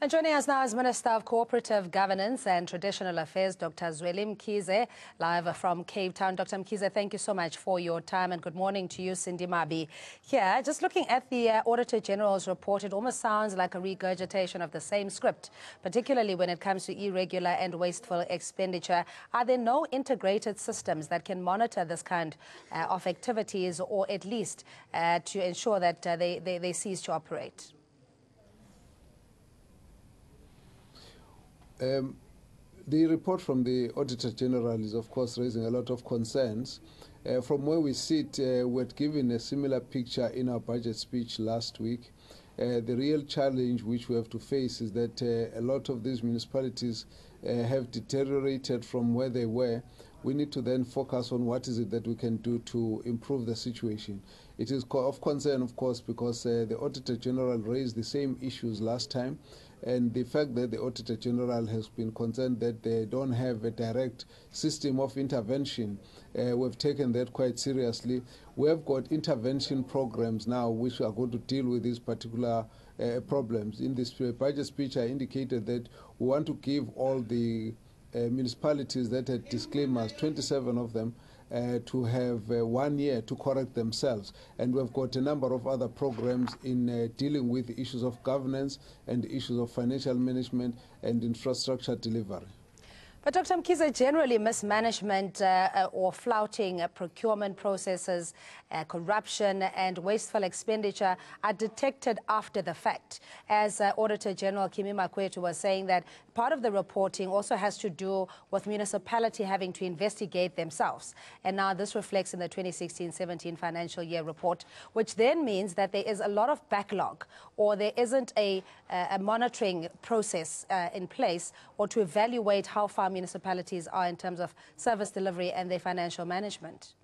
And joining us now is Minister of Cooperative Governance and Traditional Affairs, Dr. Zweli Mkhize, live from Cape Town. Dr. Mkhize, thank you so much for your time and good morning to you, Cindy Mabi. Here, just looking at the Auditor General's report, it almost sounds like a regurgitation of the same script, particularly when it comes to irregular and wasteful expenditure. Are there no integrated systems that can monitor this kind of activities, or at least to ensure that they cease to operate? The report from the Auditor General is, of course, raising a lot of concerns. From where we sit, we're given a similar picture in our budget speech last week. The real challenge which we have to face is that a lot of these municipalities have deteriorated from where they were. We need to then focus on what is it that we can do to improve the situation. It is of concern, of course, because the Auditor General raised the same issues last time, and the fact that the Auditor General has been concerned that they don't have a direct system of intervention, we've taken that quite seriously. We have got intervention programs now which are going to deal with these particular problems. In this budget speech, I indicated that we want to give all the municipalities that had disclaimers, 27 of them, to have 1 year to correct themselves. And we've got a number of other programs in dealing with the issues of governance and the issues of financial management and infrastructure delivery. But Dr. Mkhize, generally mismanagement or flouting procurement processes, corruption and wasteful expenditure are detected after the fact. As Auditor General Kimi Makwetu was saying, that part of the reporting also has to do with municipality having to investigate themselves. And now this reflects in the 2016-17 financial year report, which then means that there is a lot of backlog, or there isn't a monitoring process in place, or to evaluate how far municipalities are in terms of service delivery and their financial management.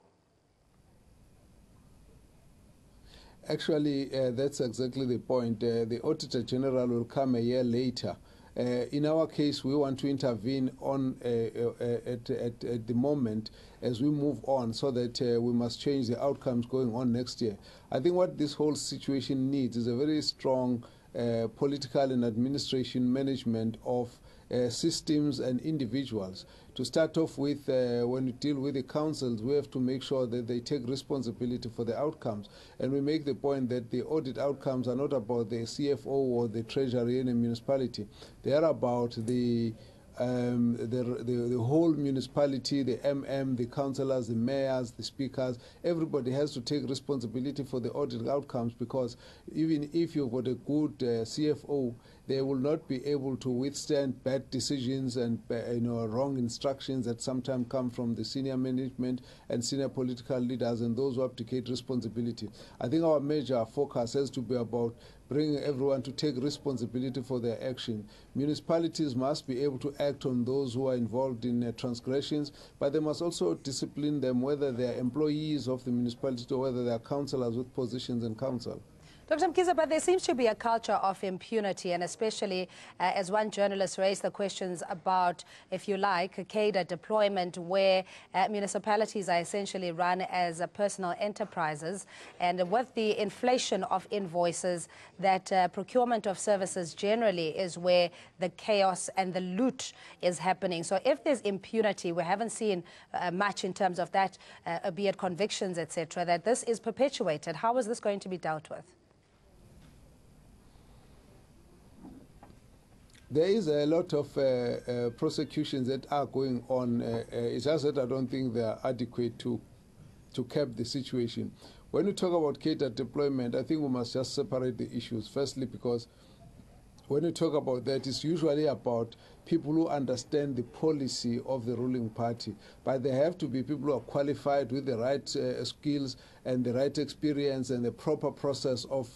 Actually, that's exactly the point. The Auditor General will come a year later. In our case, we want to intervene on at the moment as we move on, so that we must change the outcomes going on next year. I think what this whole situation needs is a very strong political and administration management of systems and individuals. To start off with, when we deal with the councils, we have to make sure that they take responsibility for the outcomes. And we make the point that the audit outcomes are not about the CFO or the treasury in a municipality. They are about the whole municipality, the MM, the councillors, the mayors, the speakers. Everybody has to take responsibility for the audit outcomes, because even if you've got a good CFO, they will not be able to withstand bad decisions and wrong instructions that sometimes come from the senior management and senior political leaders and those who abdicate responsibility. I think our major focus has to be about bringing everyone to take responsibility for their action. Municipalities must be able to act on those who are involved in transgressions, but they must also discipline them, whether they are employees of the municipality or whether they are councillors with positions in council. Dr. Mkhize, but there seems to be a culture of impunity, and especially as one journalist raised the questions about, if you like, cadre deployment, where municipalities are essentially run as personal enterprises, and with the inflation of invoices, that procurement of services generally is where the chaos and the loot is happening. So if there's impunity, we haven't seen much in terms of that, be it convictions, etc., that this is perpetuated. How is this going to be dealt with? There is a lot of prosecutions that are going on. It's just that I don't think they are adequate to cap the situation. When we talk about cadre deployment, I think we must just separate the issues. Firstly, because when we talk about that, it's usually about people who understand the policy of the ruling party. But they have to be people who are qualified with the right skills and the right experience and the proper process of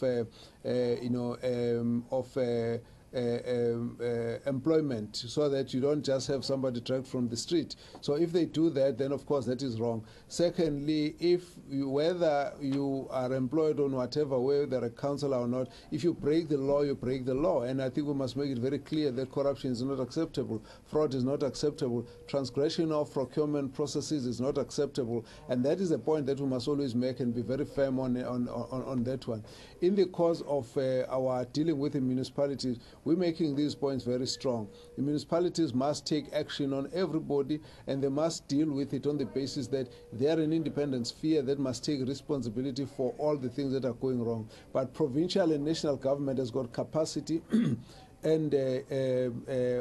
employment, so that you don't just have somebody dragged from the street. So if they do that, then of course that is wrong. Secondly, whether you are employed on whatever, whether a councillor or not, if you break the law, you break the law. And I think we must make it very clear that corruption is not acceptable, fraud is not acceptable, transgression of procurement processes is not acceptable, and that is a point that we must always make and be very firm on that one. In the course of our dealing with the municipalities, we're making these points very strong. The municipalities must take action on everybody, and they must deal with it on the basis that they are an independent sphere that must take responsibility for all the things that are going wrong. But provincial and national government has got capacity and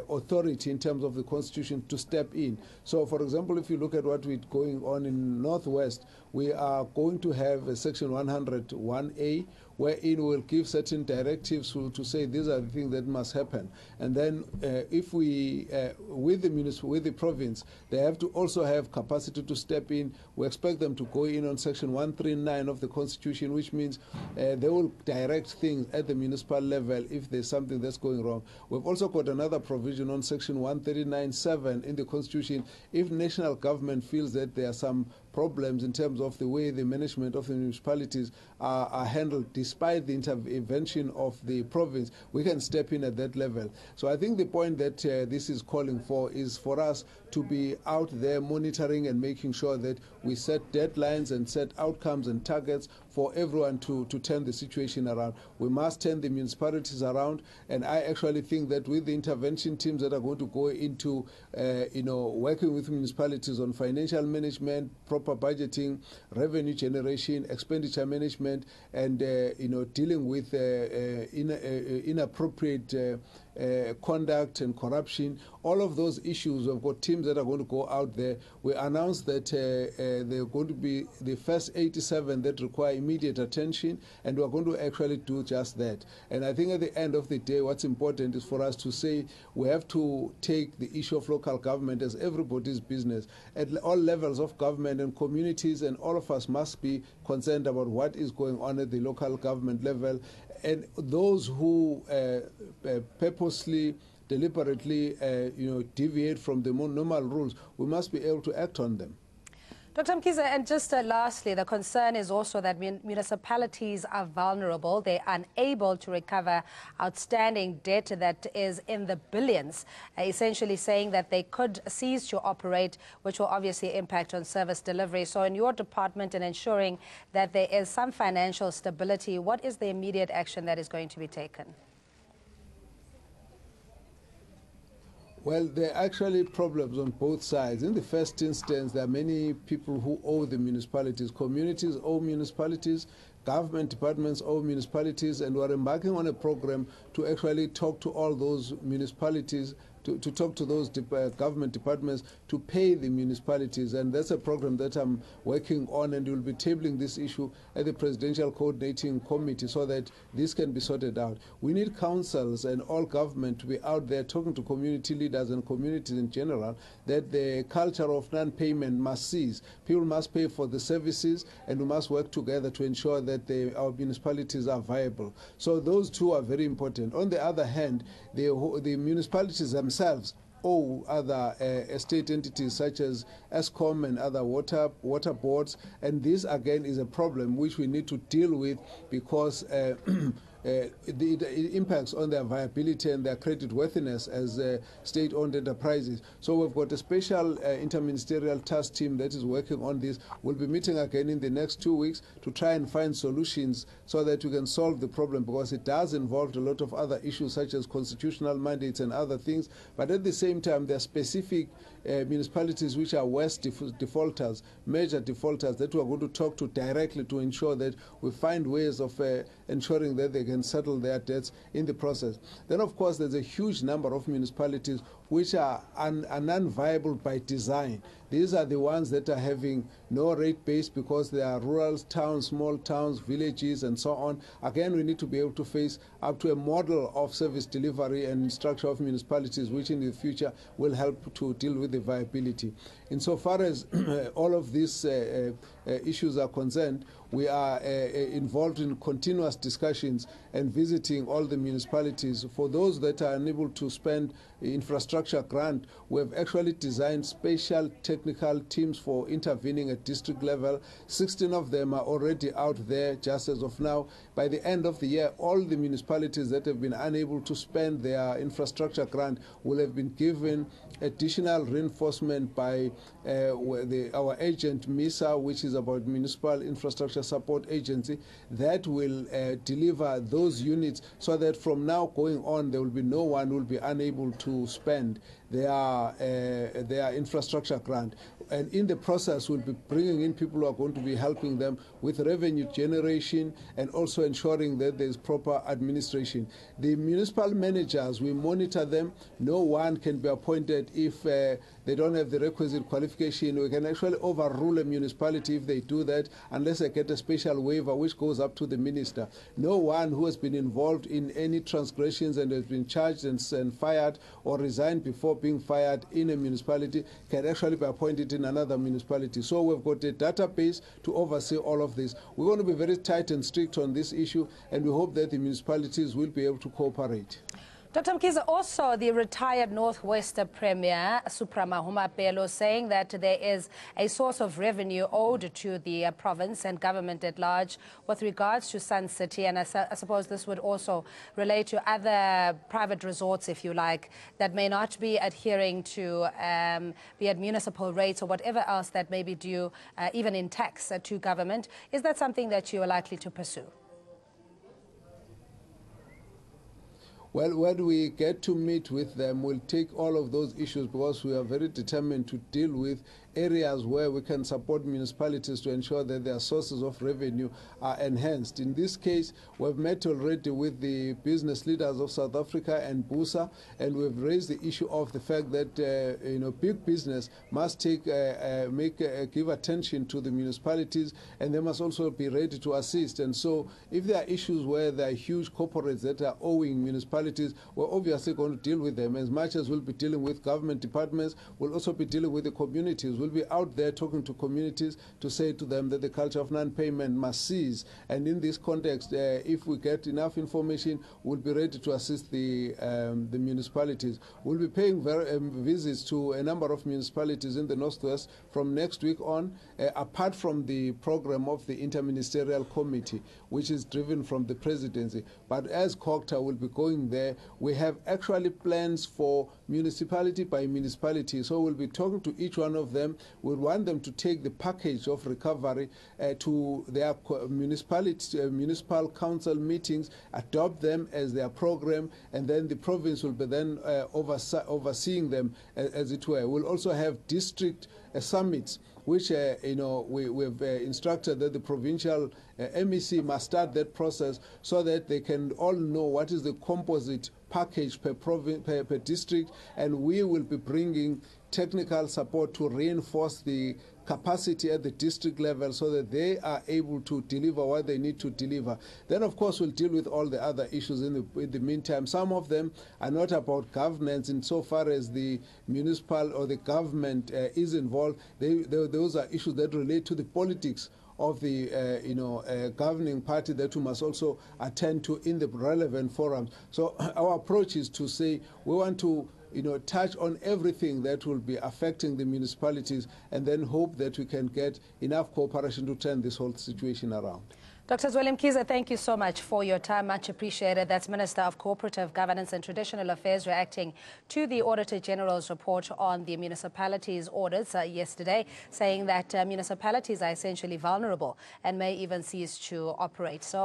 authority in terms of the constitution to step in. So, for example, if you look at what we're going on in Northwest, we are going to have a section 101A, wherein we'll give certain directives to say these are the things that must happen. And then if we, with the province, they have to also have capacity to step in. We expect them to go in on section 139 of the constitution, which means they will direct things at the municipal level if there's something that's going wrong. We've also got another provision on section 139(7) in the constitution. If national government feels that there are some problems in terms of the way the management of the municipalities are handled, despite the intervention of the province, we can step in at that level. So I think the point that this is calling for is for us to be out there monitoring and making sure that we set deadlines and set outcomes and targets for everyone to turn the situation around. We must turn the municipalities around, and I actually think that with the intervention teams that are going to go into working with municipalities on financial management, proper budgeting, revenue generation, expenditure management, and dealing with inappropriate conduct and corruption, all of those issues. We've got teams that are going to go out there. We announced that they're going to be the first 87 that require immediate attention, and we're going to actually do just that. And I think at the end of the day, what's important is for us to say we have to take the issue of local government as everybody's business at all levels of government and communities, and all of us must be concerned about what is going on at the local government level. And those who purposely, deliberately, deviate from the normal rules, we must be able to act on them. Dr. Mkhize, and just lastly, the concern is also that municipalities are vulnerable. They're unable to recover outstanding debt that is in the billions, essentially saying that they could cease to operate, which will obviously impact on service delivery. So in your department, and ensuring that there is some financial stability, what is the immediate action that is going to be taken? Well, there are actually problems on both sides. In the first instance, there are many people who owe the municipalities. Communities owe municipalities, government departments owe municipalities, and we're embarking on a program to actually talk to all those municipalities, to talk to those government departments to pay the municipalities. And that's a program that I'm working on, and we'll be tabling this issue at the Presidential Coordinating Committee so that this can be sorted out. We need councils and all government to be out there talking to community leaders and communities in general that the culture of non-payment must cease. People must pay for the services, and we must work together to ensure that our municipalities are viable. So those two are very important. On the other hand, the municipalities themselves owe other state entities such as ESCOM and other water boards, and this again is a problem which we need to deal with because it impacts on their viability and their credit worthiness as state-owned enterprises. So we've got a special interministerial task team that is working on this. We'll be meeting again in the next 2 weeks to try and find solutions so that we can solve the problem, because it does involve a lot of other issues such as constitutional mandates and other things. But at the same time, there are specific municipalities which are worst defaulters, major defaulters, that we're going to talk to directly to ensure that we find ways of ensuring that they can settle their debts in the process. Then, of course, there's a huge number of municipalities which are non-viable by design. These are the ones that are having no rate base because they are rural towns, small towns, villages, and so on. Again, we need to be able to face up to a model of service delivery and structure of municipalities, which in the future will help to deal with the viability. Insofar as all of these issues are concerned, we are involved in continuous discussions and visiting all the municipalities. For those that are unable to spend infrastructure grant, we have actually designed special technical teams for intervening at district level. 16 of them are already out there just as of now. By the end of the year, all the municipalities that have been unable to spend their infrastructure grant will have been given additional reinforcement by our agent MISA, which is about Municipal Infrastructure Support Agency, that will deliver those units so that from now going on there will be no one who will be unable to spend their infrastructure grant. And in the process, we'll be bringing in people who are going to be helping them with revenue generation and also ensuring that there's proper administration. The municipal managers, we monitor them. No one can be appointed if they don't have the requisite qualification. We can actually overrule a municipality if they do that, unless they get a special waiver, which goes up to the minister. No one who has been involved in any transgressions and has been charged and fired or resigned before being fired in a municipality can actually be appointed in another municipality. So we've got a database to oversee all of this. We're going to be very tight and strict on this issue, and we hope that the municipalities will be able to cooperate. Dr. Mkhize, also the retired Northwest Premier, Supramahuma Pelo, saying that there is a source of revenue owed to the province and government at large with regards to Sun City, and I suppose this would also relate to other private resorts, if you like, that may not be adhering to be at municipal rates or whatever else that may be due, even in tax to government. Is that something that you are likely to pursue? Well, when we get to meet with them, we'll take all of those issues because we are very determined to deal with areas where we can support municipalities to ensure that their sources of revenue are enhanced. In this case, we've met already with the business leaders of South Africa and BUSA, and we've raised the issue of the fact that big business must give attention to the municipalities, and they must also be ready to assist. And so, if there are issues where there are huge corporates that are owing municipalities, we're obviously going to deal with them. As much as we'll be dealing with government departments, we'll also be dealing with the communities. We'll be out there talking to communities to say to them that the culture of non-payment must cease. And in this context, if we get enough information, we'll be ready to assist the municipalities. We'll be paying visits to a number of municipalities in the Northwest from next week on, apart from the program of the Interministerial Committee, which is driven from the presidency. But as Cogta will be going there, we have actually plans for municipality by municipality. So we'll be talking to each one of them. We want them to take the package of recovery to their municipal council meetings, adopt them as their program, and then the province will be then overseeing them, as it were. We'll also have district summits, which we've instructed that the provincial MEC must start that process so that they can all know what is the composite package per district, and we will be bringing technical support to reinforce the capacity at the district level so that they are able to deliver what they need to deliver. Then, of course, we'll deal with all the other issues in the meantime. Some of them are not about governance insofar as the municipal or the government is involved. Those are issues that relate to the politics of the governing party that we must also attend to in the relevant forums. So our approach is to say we want to touch on everything that will be affecting the municipalities, and then hope that we can get enough cooperation to turn this whole situation around. Dr. Zweli Mkhize, thank you so much for your time. Much appreciated. That's Minister of Cooperative Governance and Traditional Affairs reacting to the Auditor General's report on the municipalities' audits yesterday, saying that municipalities are essentially vulnerable and may even cease to operate. So